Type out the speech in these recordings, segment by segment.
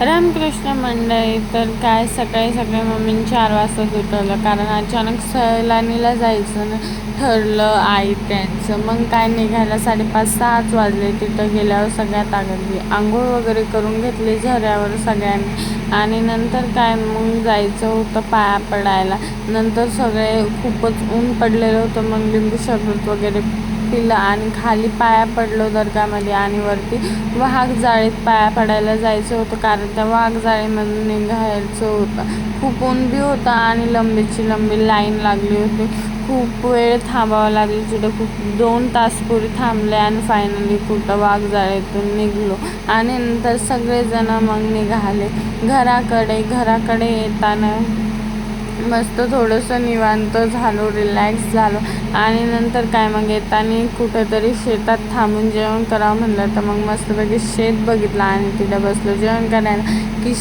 रामकृष्ण मंडळी. तर काय सकाळी सकाळी मम्मीने 4 वाजताच उठवलं, कारण अचानक सैलानीला जायचं ठरलं आई त्यांचं. मग काय निघायला 5:30-6च वाजले. तिथं गेल्यावर सगळ्यात आगळली आंघोळ वगैरे करून घेतली झऱ्यावर सगळ्यांनी, आणि नंतर काय मग जायचं होतं पाया पडायला. नंतर सगळे खूपच ऊन पडलेलं होतं, मग लिंबू सरबत वगैरे पिलं आणि खाली पाया पडलो दर्गामध्ये. आणि वरती वाघ जाळीत पाया पडायला जायचं होतं, कारण त्या वाघ जाळीमधून निघायचं होतं. खूप ऊन बी होतं आणि लंबीची लंबी लाईन लागली होती. खूप वेळ थांबावं लागली तिथं. खूप 2 तास पुरी थांबले आणि फायनली कुठं वाघ जाळीतून निघलो. आणि नंतर सगळेजण मग निघाले घराकडे येताना मस्त थोडंसं निवांत झालो, रिलॅक्स झालो. आणि नंतर काय मग येताना कुठंतरी शेतात थांबून जेवण करावं म्हणलं, तर मग मस्तपैकी शेत बघितलं आणि तिथं बसलो जेवण करायला. की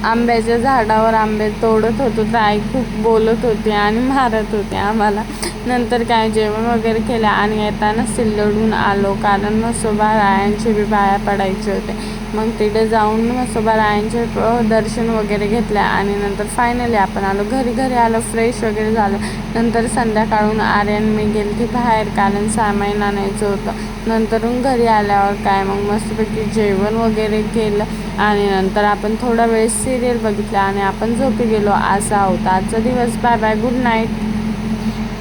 आंब्याच्या झाडावर आंबे तोडत होतो, तर आई खूप बोलत होती आणि मारत होते आम्हाला. नंतर काय जेवण वगैरे केलं आणि येताना सिल्लोडहून आलो, कारण म्हसोबा रायांचे बी पाया पडायचे होते. मग तिथे जाऊन म्हसोबा रायांचे दर्शन वगैरे घेतले आणि नंतर फायनली आपण आलो घरी आलो, फ्रेश वगैरे झालं. नंतर संध्याकाळून आर्यन मी गेलती बाहेर, कारण सामान आणायचं होतं. नंतरून घरी आल्यावर काय मग मस्तपैकी जेवण वगैरे केलं आणि नंतर आपण थोडा वेळ सिरियल बघितला आणि आपण झोपी गेलो. असा होता आजचा दिवस. Bye bye, good night.